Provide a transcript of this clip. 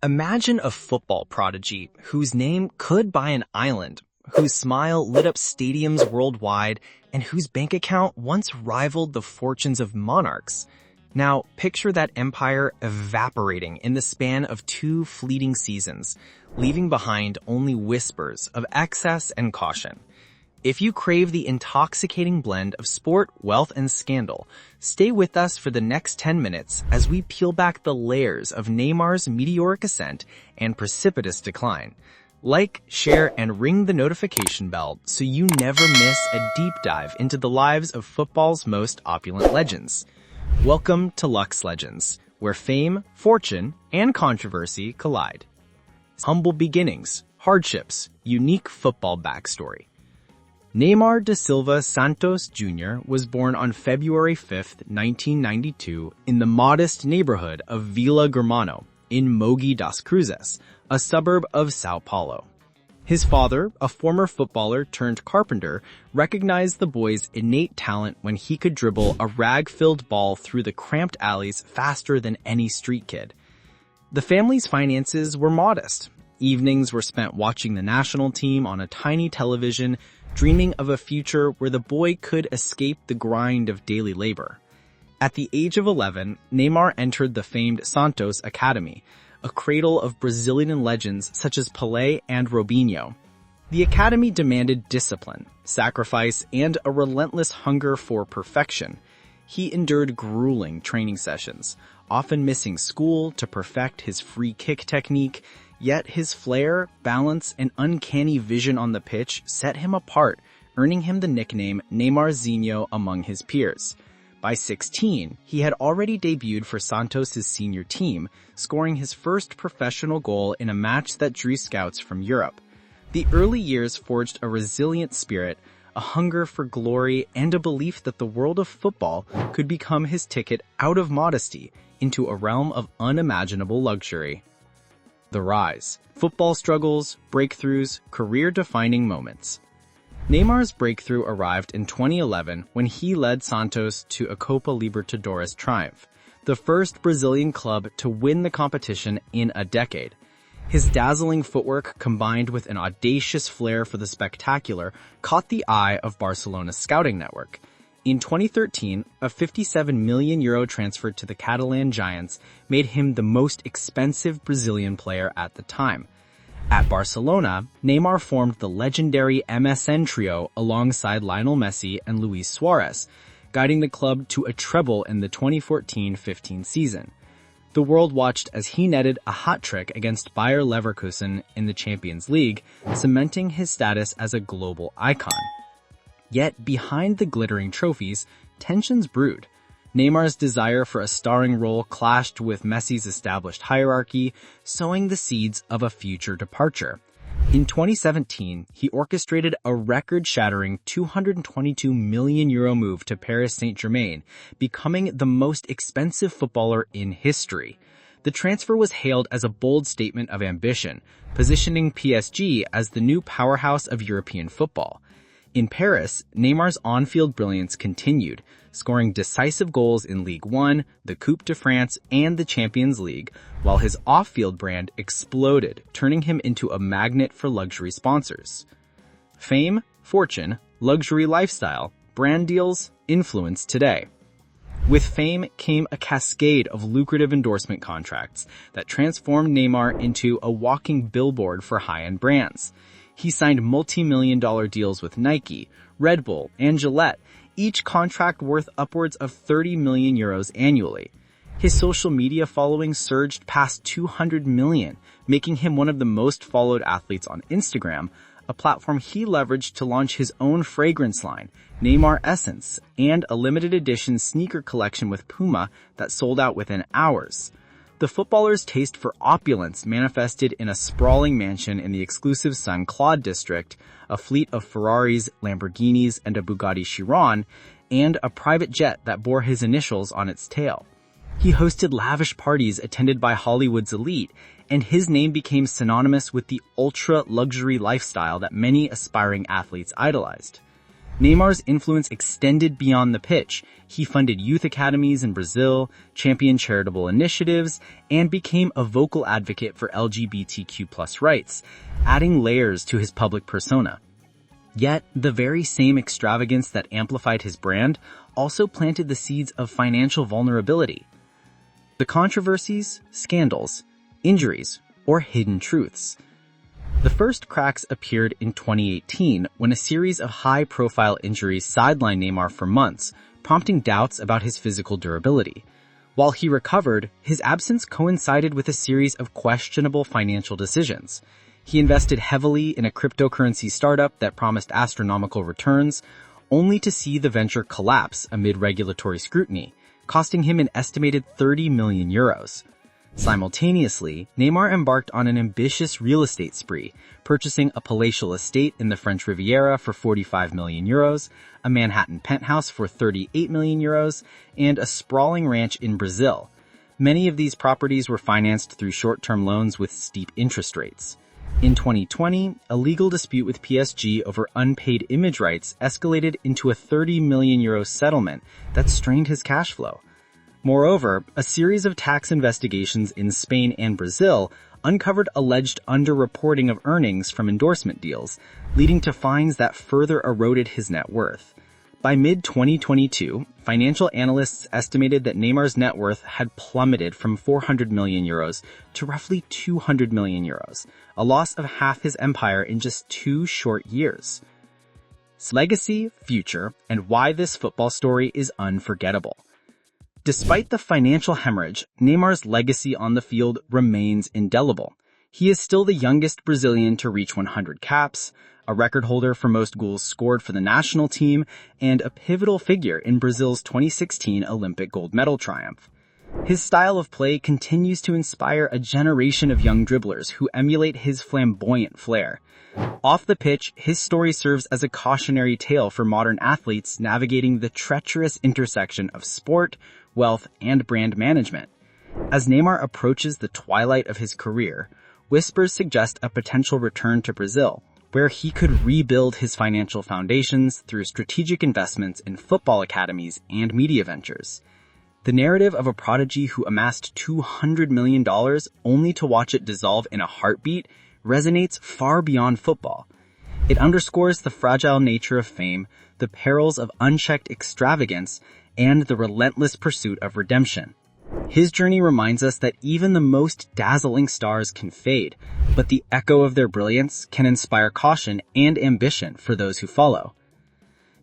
Imagine a football prodigy whose name could buy an island, whose smile lit up stadiums worldwide, and whose bank account once rivaled the fortunes of monarchs. Now, picture that empire evaporating in the span of 2 fleeting seasons, leaving behind only whispers of excess and caution. If you crave the intoxicating blend of sport, wealth, and scandal, stay with us for the next 10 minutes as we peel back the layers of Neymar's meteoric ascent and precipitous decline. Like, share, and ring the notification bell so you never miss a deep dive into the lives of football's most opulent legends. Welcome to Luxe Legends, where fame, fortune, and controversy collide. Humble beginnings, hardships, unique football backstory. Neymar da Silva Santos Jr. was born on February 5, 1992, in the modest neighborhood of Vila Germano in Mogi das Cruzes, a suburb of São Paulo. His father, a former footballer turned carpenter, recognized the boy's innate talent when he could dribble a rag-filled ball through the cramped alleys faster than any street kid. The family's finances were modest. Evenings were spent watching the national team on a tiny television, dreaming of a future where the boy could escape the grind of daily labor. At the age of 11, Neymar entered the famed Santos Academy, a cradle of Brazilian legends such as Pelé and Robinho. The academy demanded discipline, sacrifice, and a relentless hunger for perfection. He endured grueling training sessions, often missing school to perfect his free kick technique, yet his flair, balance, and uncanny vision on the pitch set him apart, earning him the nickname Neymarzinho among his peers. By 16, he had already debuted for Santos' senior team, scoring his first professional goal in a match that drew scouts from Europe. The early years forged a resilient spirit, a hunger for glory, and a belief that the world of football could become his ticket out of modesty into a realm of unimaginable luxury. The rise. Football struggles, breakthroughs, career-defining moments. Neymar's breakthrough arrived in 2011 when he led Santos to a Copa Libertadores triumph, the first Brazilian club to win the competition in a decade. His dazzling footwork, combined with an audacious flair for the spectacular, caught the eye of Barcelona's scouting network. In 2013, a €57 million transfer to the Catalan Giants made him the most expensive Brazilian player at the time. At Barcelona, Neymar formed the legendary MSN trio alongside Lionel Messi and Luis Suarez, guiding the club to a treble in the 2014-15 season. The world watched as he netted a hat-trick against Bayer Leverkusen in the Champions League, cementing his status as a global icon. Yet behind the glittering trophies, tensions brewed. Neymar's desire for a starring role clashed with Messi's established hierarchy, sowing the seeds of a future departure. In 2017, he orchestrated a record-shattering €222 million move to Paris Saint-Germain, becoming the most expensive footballer in history. The transfer was hailed as a bold statement of ambition, positioning PSG as the new powerhouse of European football. In Paris, Neymar's on-field brilliance continued, scoring decisive goals in Ligue 1, the Coupe de France, and the Champions League, while his off-field brand exploded, turning him into a magnet for luxury sponsors. Fame, fortune, luxury lifestyle, brand deals, influence today. With fame came a cascade of lucrative endorsement contracts that transformed Neymar into a walking billboard for high-end brands. He signed multi-million-dollar deals with Nike, Red Bull, and Gillette, each contract worth upwards of €30 million annually. His social media following surged past 200 million, making him one of the most followed athletes on Instagram, a platform he leveraged to launch his own fragrance line, Neymar Essence, and a limited edition sneaker collection with Puma that sold out within hours. The footballer's taste for opulence manifested in a sprawling mansion in the exclusive Saint-Cloud district, a fleet of Ferraris, Lamborghinis, and a Bugatti Chiron, and a private jet that bore his initials on its tail. He hosted lavish parties attended by Hollywood's elite, and his name became synonymous with the ultra-luxury lifestyle that many aspiring athletes idolized. Neymar's influence extended beyond the pitch. He funded youth academies in Brazil, championed charitable initiatives, and became a vocal advocate for LGBTQ+ rights, adding layers to his public persona. Yet, the very same extravagance that amplified his brand also planted the seeds of financial vulnerability. The controversies, scandals, injuries, or hidden truths. The first cracks appeared in 2018 when a series of high-profile injuries sidelined Neymar for months, prompting doubts about his physical durability. While he recovered, his absence coincided with a series of questionable financial decisions. He invested heavily in a cryptocurrency startup that promised astronomical returns, only to see the venture collapse amid regulatory scrutiny, costing him an estimated 30 million euros. Simultaneously, Neymar embarked on an ambitious real estate spree, purchasing a palatial estate in the French Riviera for 45 million euros, a Manhattan penthouse for 38 million euros, and a sprawling ranch in Brazil. Many of these properties were financed through short-term loans with steep interest rates. In 2020, a legal dispute with PSG over unpaid image rights escalated into a 30 million euro settlement that strained his cash flow. Moreover, a series of tax investigations in Spain and Brazil uncovered alleged underreporting of earnings from endorsement deals, leading to fines that further eroded his net worth. By mid-2022, financial analysts estimated that Neymar's net worth had plummeted from 400 million euros to roughly 200 million euros, a loss of half his empire in just 2 short years. Legacy, future, and why this football story is unforgettable. Despite the financial hemorrhage, Neymar's legacy on the field remains indelible. He is still the youngest Brazilian to reach 100 caps, a record holder for most goals scored for the national team, and a pivotal figure in Brazil's 2016 Olympic gold medal triumph. His style of play continues to inspire a generation of young dribblers who emulate his flamboyant flair. Off the pitch, his story serves as a cautionary tale for modern athletes navigating the treacherous intersection of sport, wealth, and brand management. As Neymar approaches the twilight of his career, whispers suggest a potential return to Brazil, where he could rebuild his financial foundations through strategic investments in football academies and media ventures. The narrative of a prodigy who amassed $200 million only to watch it dissolve in a heartbeat resonates far beyond football. It underscores the fragile nature of fame, the perils of unchecked extravagance, and the relentless pursuit of redemption. His journey reminds us that even the most dazzling stars can fade, but the echo of their brilliance can inspire caution and ambition for those who follow.